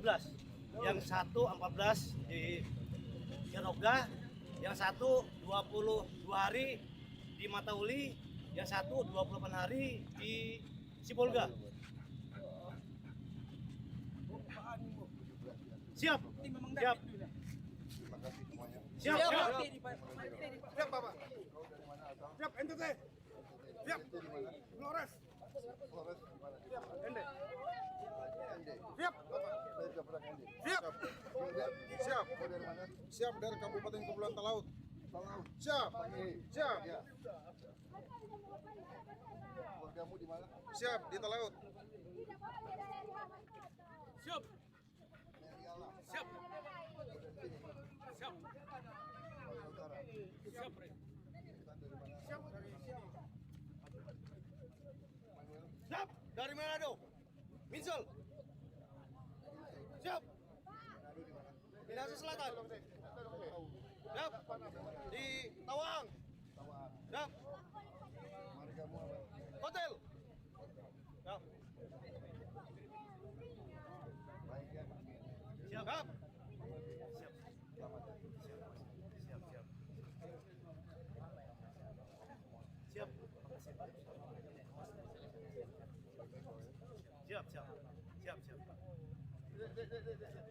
17, yang satu 14 di Ciroga, yang satu 22 hari di Matauli, yang satu 28 hari di Sibolga. Siap. Siap. Siap. Siap, Bapak. Siap, NTT. Siap. Flores. Siap, ND. Siap, Bapak. Siap. Siap. Siap dari Kabupaten Kepulauan Talaut. Siap. Siap. Keluargamu di mana? Siap di Talaut. Siap. Siap. Siap. Siap. Siap dari sini. Siap. Dari Manado. Minsel. Siap. Minahasa Selatan. Siap. Di Tawang. Siap. Margamu apa? Hotel. Siap. Baik ya. Siap. Siap. Siap. Siap. Siap. Siap. Siap. Siap. Siap. Siap.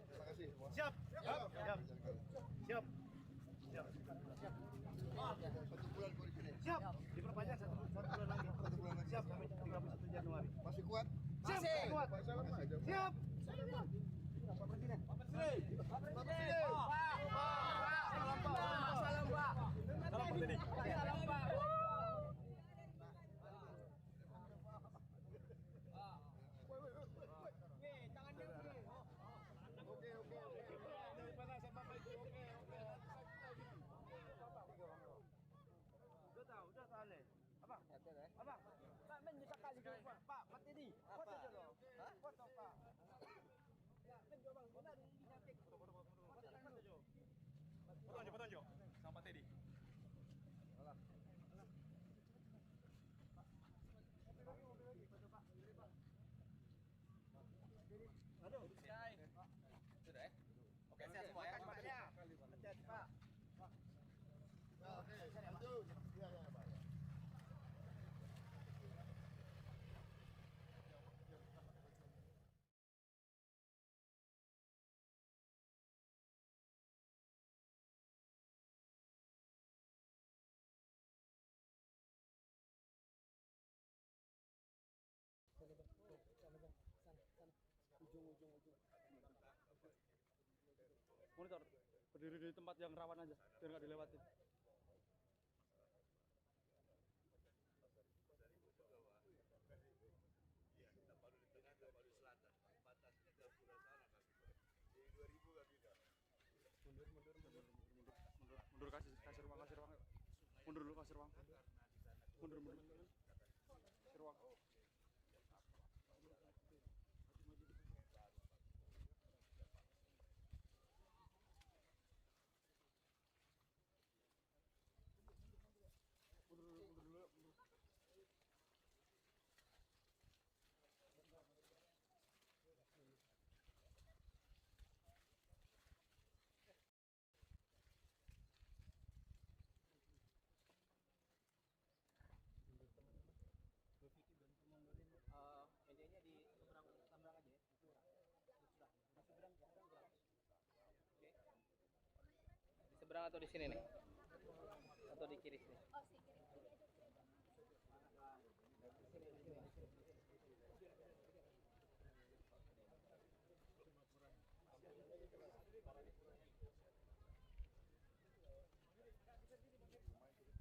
Terima kasih semua. Siap. Siap. Siap. Siap. Siap. Satu bulan kau di sini. Siap. Diperpanjang satu bulan lagi. Satu bulan lagi. Siap sampai 31 Januari. Masih kuat? Siap. Kuat. Salam aja. Siap. Pak Presiden. Udah soalnya. Abang. Abang. Pak men bisa kali Pak. Pak, mati di. Foto aja loh. Hah? Foto, Pak. Ya, men coba Bang. Benar ini cantik. Foto aja. Foto aja. Sama Pak Teddy. Alah. Aduh, sudah ya? Oke, sehat semua ya. Hati-hati, Pak. Oke, lanjut. Iya, ya, Pak. Monitor, berdiri di tempat yang rawan aja, biar nggak dilewatin. Iya, kita baru di tengah, kita baru di selatan. Batasnya ke sebelah sana kan. Di 2000 kan kita. Mundur kasih ruang. Mundur dulu kasih ruang. Mundur. Kasih ruang. Mundur dulu. Meja di seberang aja ya. Oke. Di seberang atau di sini nih? Atau di kiri sini? Oh, si kiri.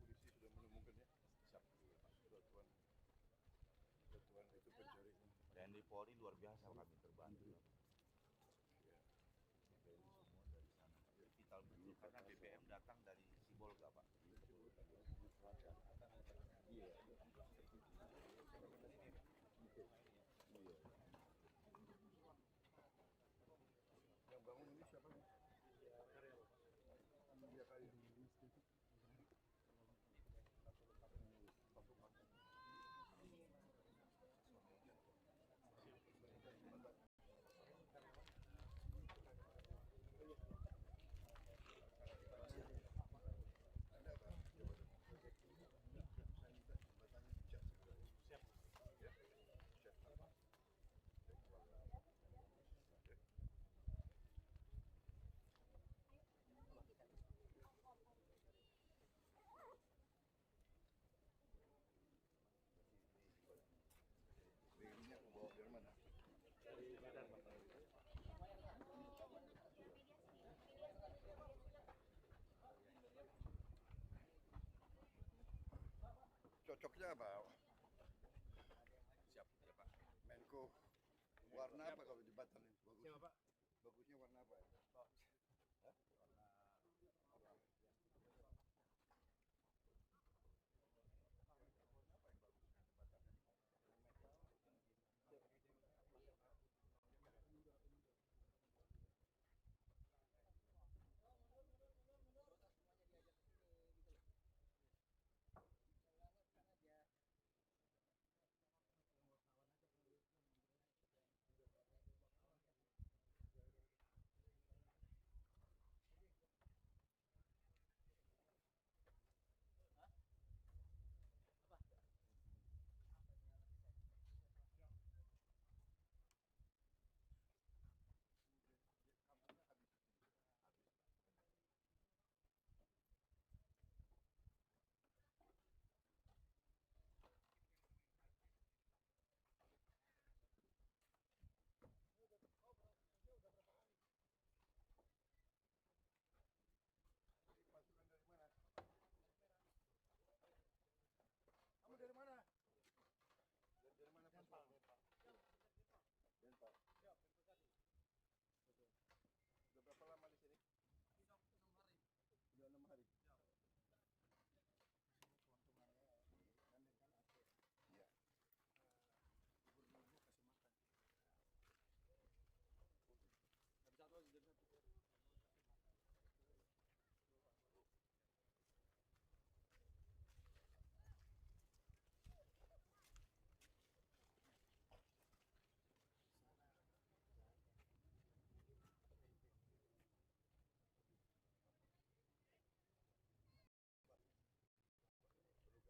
Polisi sudah menemukan ya. Satuan itu pencari. TNI Polri luar biasa kami terbantu. Ya. TNI semua dari sana. Vital betul karena BBM datang dari Sibolga, Pak. Iya. Yang bangun ini siapa nih? Iya kali ini. cocoknya apa? Siap ya Pak. Menko. Warna apa kalau di Batam ini? Bagus. Siapa, Pak? Bagusnya warna apa ya? Hah? Kamu dari mana? Dari mana Pak? Denpasar. Sudah berapa lama di sini? Sudah 6 hari. Iya.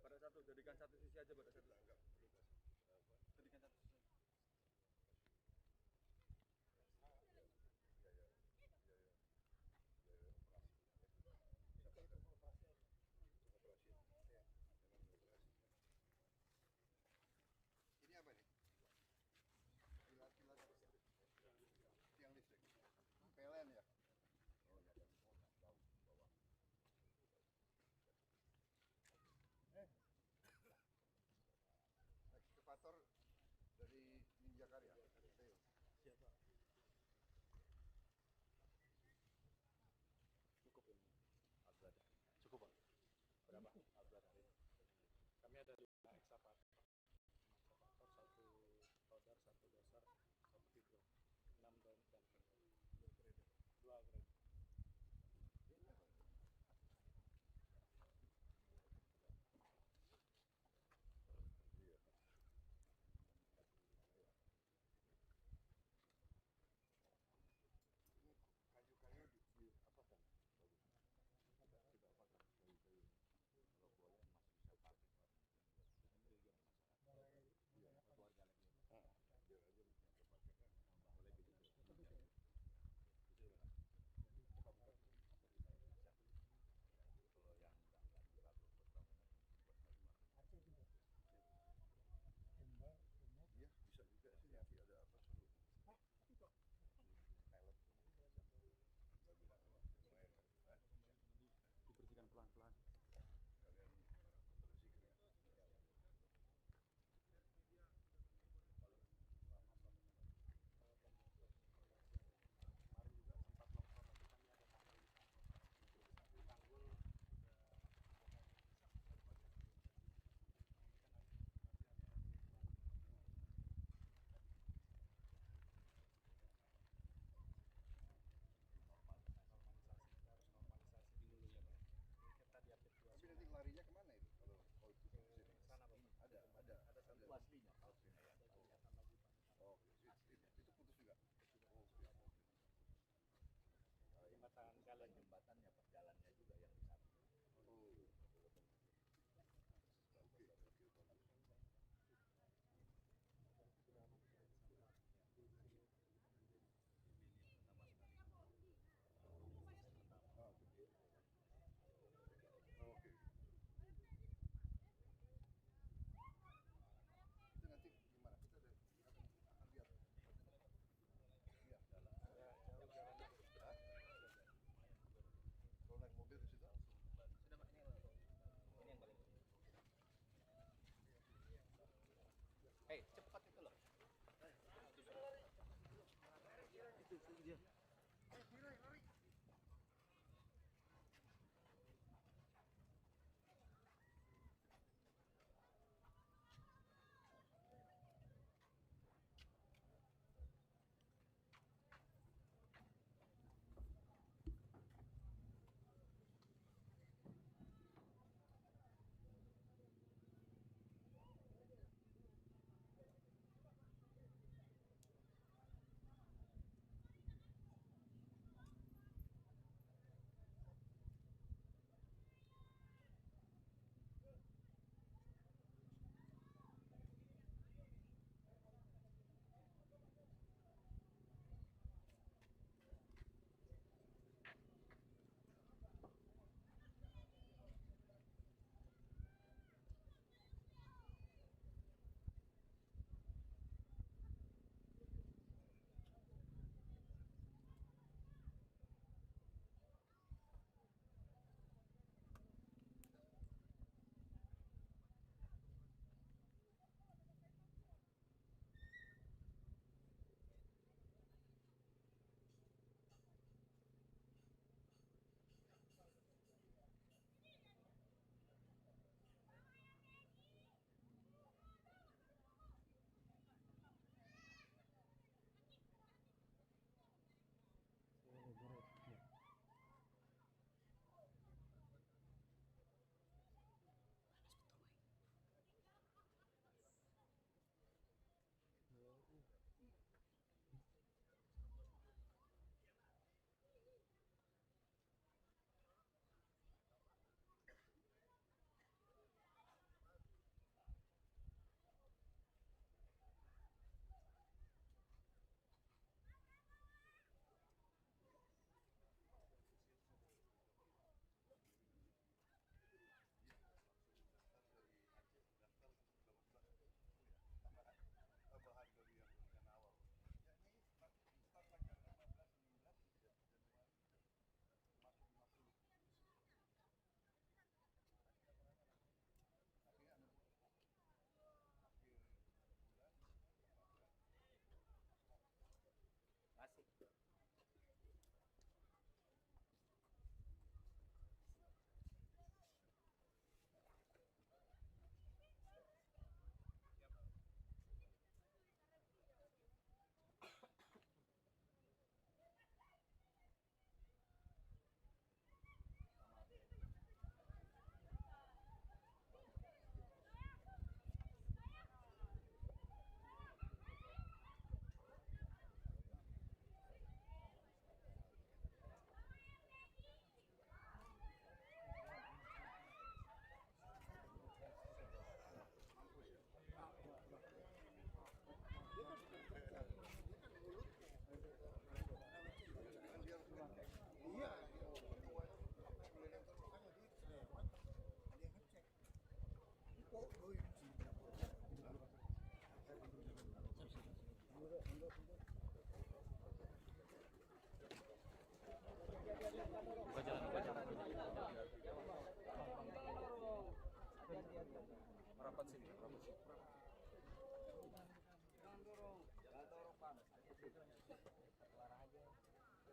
Pada satu, jadikan satu sisi aja pada satu. Enggak perlu kasih. Jadikan satu sisi. Ini apa nih? Kilat-kilat tiang listrik. PLN ya? Oh ya. Ekskavator dari Ninja Karya. Siapa? Cukup ini. Albrada. Cukup, Pak. Berapa? Albrada hari ini. Kami ada 5 ekskavator. Ekskavator, 1 loader, 1 doser, 1 hidro. 6 dan grader. 2 grader.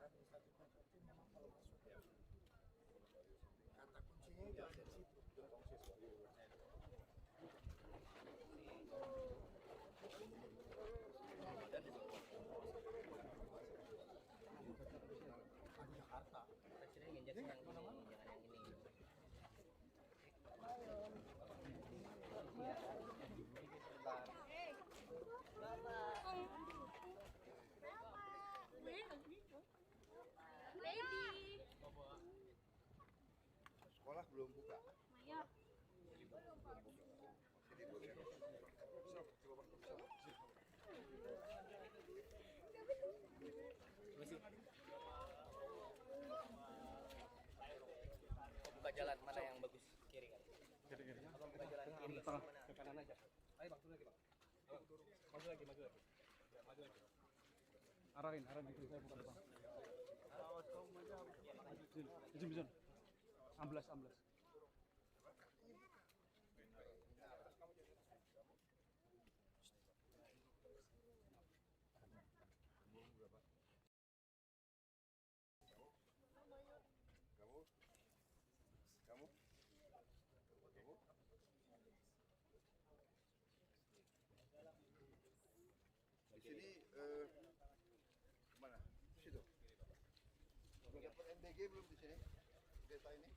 Presiden nginjak yang ini, jangan yang ini. Baby. Sekolah belum buka. Maya. Buka jalan mana yang bagus? Kiri kan? Abang buka jalan kiri mana? Ke kanan aja. Ayo bang, turun lagi bang. Maju lagi, maju lagi. Maju lagi. Arahin itu saya bukan bang. Izin. Amblas. Kamu? Di sini mana? Situ. Udah dapat MBG belum di sini? Desa ini?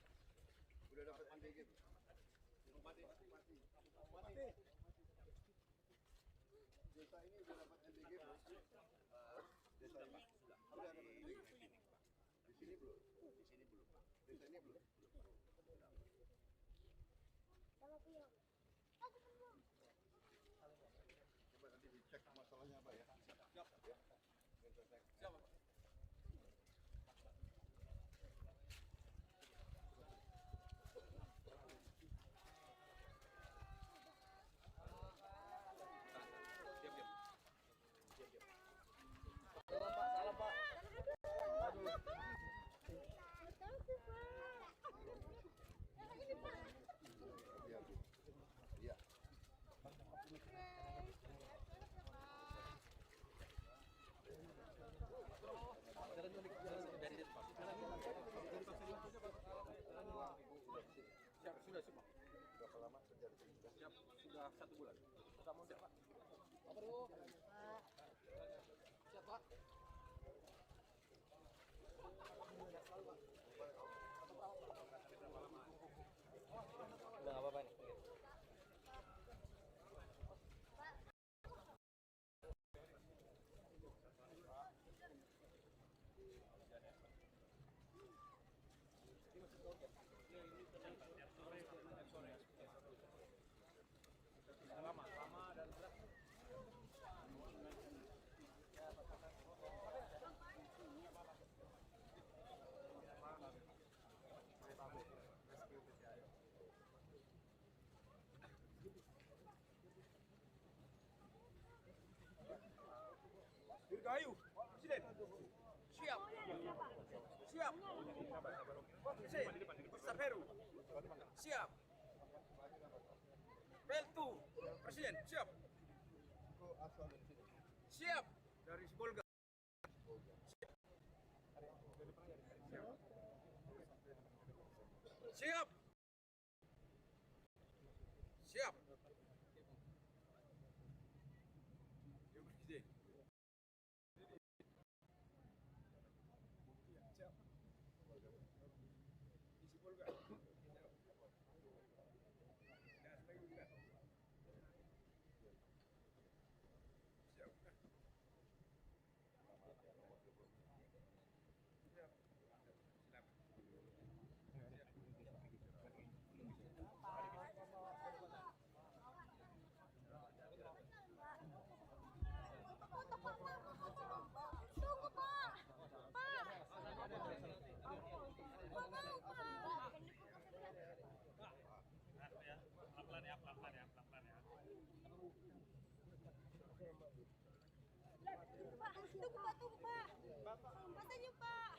Udah dapat MBG belum? Mati. Desa ini udah dapat MBG belum? Desa ini? Udah dapat MBG. Di sini belum? Desa ini belum? Coba nanti dicek masalahnya apa ya. Siap. Ya. Siap. Salam Pak. Iya. Siap, sudah semua. Berapa lama kerja di sini? Siap, sudah 1 bulan. Kamu siap, Pak? Siap, Pak. Udah nggak apa-apa nih. Dirgahayu, Presiden. Siap. Siap. Besar Heru. Siap. Peltu, Presiden. Siap. Siap. Dari Sibolga. Siap. Siap. Presiden. Tunggu, Pak. Tunggu, Pak. Matanya, Pak.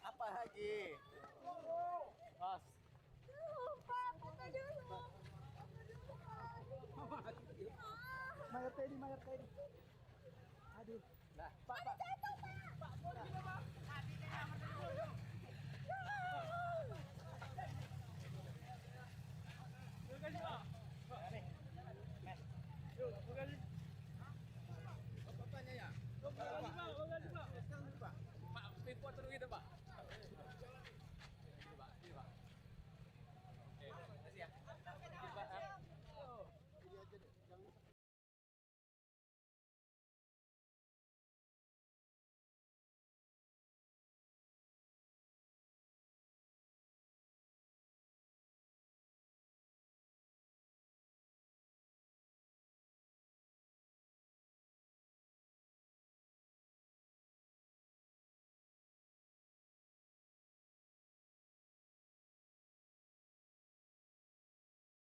Apa lagi? Bos. Mayar tadi. Aduh. Nah, Pak.